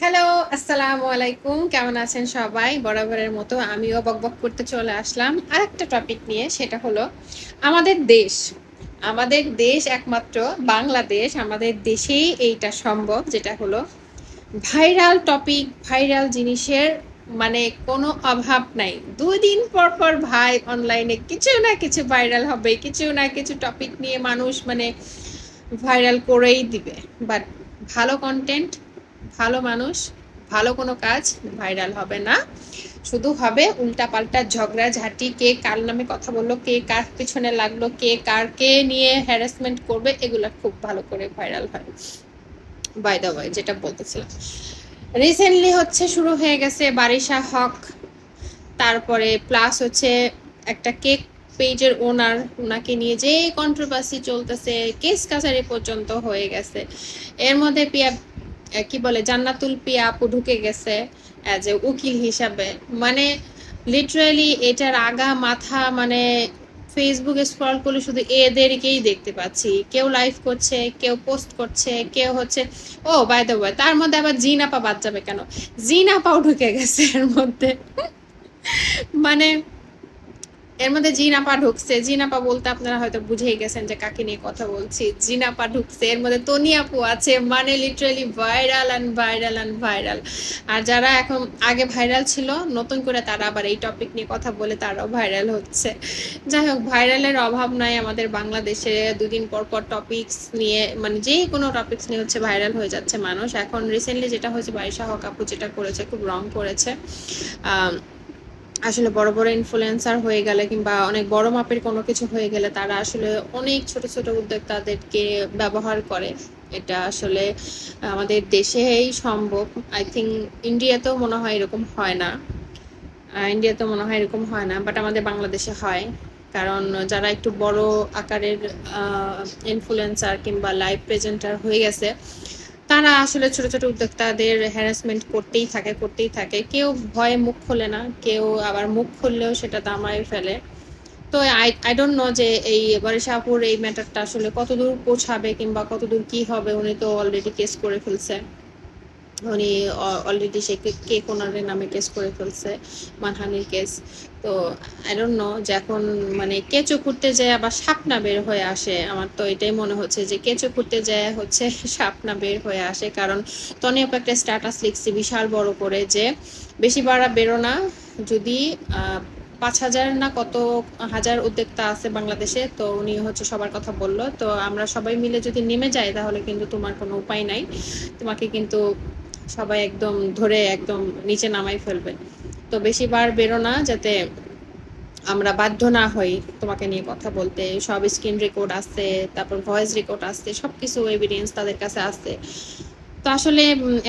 Hello, আসসালামু আলাইকুম। কেমন আছেন সবাই? বরাবরের মতো আমিও বকবক করতে চলে আসলাম আরেকটা টপিক নিয়ে। সেটা হলো আমাদের দেশ। আমাদের দেশ একমাত্র বাংলাদেশ। আমাদের দেশেই এইটা সম্ভব, যেটা হলো ভাইরাল টপিক, ভাইরাল জিনিসের মানে কোনো অভাব নাই। ২ দিন পর পর ভাই অনলাইনে কিছু না কিছু ভাইরাল হবে, কিছু না কিছু টপিক নিয়ে মানুষ মানে ভাইরাল করেই দিবে। বাট ভালো কন্টেন্ট, ভালো মানুষ, ভালো কোনো কাজ ভাইরাল হবে না। শুধু হবে উল্টাপাল্টা ঝগড়াঝাটি, কে কার নামে কথা বললো, কে কার পিছনে লাগলো, কে কারকে নিয়ে হ্যারাসমেন্ট করবে, এগুলা খুব ভালো করে ভাইরাল হয়। বাই দ্য ওয়ে, যেটা বলতেছিলাম, রিসেন্টলি হচ্ছে শুরু হয়ে গেছে বারিশা হক, তারপরে প্লাস হচ্ছে একটা কেক পেজের ওনার, ওনাকে নিয়ে যে কন্ট্রোভার্সি চলতেছে, কেস কাছারি পর্যন্ত হয়ে গেছে। এর মধ্যে পিয়া কি বলে জান্নাতুল পিয়া আপু ঢুকে গেছে অ্যাজ এ উকিল হিসাবে। মানে লিটারালি এটার আগা মাথা মানে ফেসবুকে স্ক্রল করলে শুধু এদেরকেই দেখতে পাচ্ছি। কেউ লাইভ করছে, কেউ পোস্ট করছে, কেউ হচ্ছে ও বাই দ্য ওয়ে, তার মধ্যে আবার জিন আপা বাদ যাবে কেন, জিন আপাও ঢুকে গেছে এর মধ্যে। মানে এর মধ্যে জিনাপা ঢুকছে। জিনাপা বলতে আপনারা হয়তো বুঝেই গেছেন যে কাকে নিয়ে কথা বলছি। জিনাপা ঢুকছে, এর মধ্যে তনি আপু আছে। মানে literally viral and viral and viral. আর যারা এখন আগে ভাইরাল ছিল নতুন করে তারা আবার এই টপিক নিয়ে কথা বলে তারাও ভাইরাল হচ্ছে। যাই হোক, ভাইরালের অভাব নাই আমাদের বাংলাদেশে। ২ দিন পর পর টপিকস নিয়ে মানে যে কোনো টপিকস নিয়ে হচ্ছে ভাইরাল হয়ে যাচ্ছে মানুষ। এখন রিসেন্টলি যেটা হয়েছে বারিশা হক আপু যেটা করেছে খুব রং করেছে। আসলে বড় বড় ইনফ্লুয়েন্সার হয়ে গেলে কিংবা অনেক বড় মাপের কোনো কিছু হয়ে গেলে তারা আসলে অনেক ছোট ছোট উদ্যোক্তাদেরকে ব্যবহার করে। এটা আসলে আমাদের দেশেই সম্ভব। আই থিঙ্ক ইন্ডিয়াতেও মনে হয় এরকম হয় না। ইন্ডিয়াতেও মনে হয় এরকম হয় না, বাট আমাদের বাংলাদেশে হয়। কারণ যারা একটু বড় আকারের ইনফ্লুয়েন্সার কিংবা লাইভ প্রেজেন্টার হয়ে গেছে, তারা আসলে ছোট ছোট উদ্যোক্তাদের হ্যারাসমেন্ট করতেই থাকে। কেউ ভয়ে মুখ খোলে না, কেউ আবার মুখ খুললেও সেটা দামায় ফেলে। তো আই ডোন্ট নো যে এই বারিশা আপুর এই ম্যাটারটা আসলে কতদূর পৌঁছাবে কিংবা কতদূর কি হবে। উনি তো অলরেডি কেস করে ফেলছে। উনি অলরেডি সে কেক ওনারের নামে কেস করে ফেলছে, মানহানির কেস। তো আই ডোন্ট নো যে এখন মানে কেঁচো খুঁড়তে যায় আবার সাপ না বের হয়ে আসে। আমার তো এটাই মনে হচ্ছে যে কেঁচো খুঁড়তে যায় হচ্ছে সাপ না বের হয়ে আসে। কারণ তনি আপু একটা স্ট্যাটাস লিখছে বিশাল বড় করে যে বেশি বাড়া বেরো না। যদি ৫,০০০ না কত হাজার উদ্যোক্তা আছে বাংলাদেশে, তো উনি হচ্ছে সবার কথা বললো। তো আমরা সবাই মিলে যদি নেমে যাই তাহলে কিন্তু তোমার কোনো উপায় নাই, তোমাকে কিন্তু সবাই একদম ধরে একদম নিচে নামাই ফেলবে। তো বেশি বার বেরো না, যাতে আমরা বাধ্য না হই তোমাকে নিয়ে কথা বলতে। সব স্ক্রিন রেকর্ড আছে, তারপর ভয়েস রেকর্ড আছে, সবকিছু এভিডেন্স তাদের কাছে আছে। তো আসলে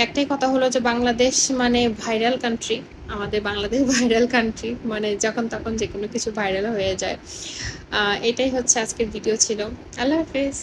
একটাই কথা হলো যে বাংলাদেশ মানে ভাইরাল কান্ট্রি। আমাদের বাংলাদেশ ভাইরাল কান্ট্রি, মানে যখন তখন যে কোনো কিছু ভাইরাল হয়ে যায়। এটাই হচ্ছে আজকের ভিডিও ছিল। আল্লাহ হাফেজ।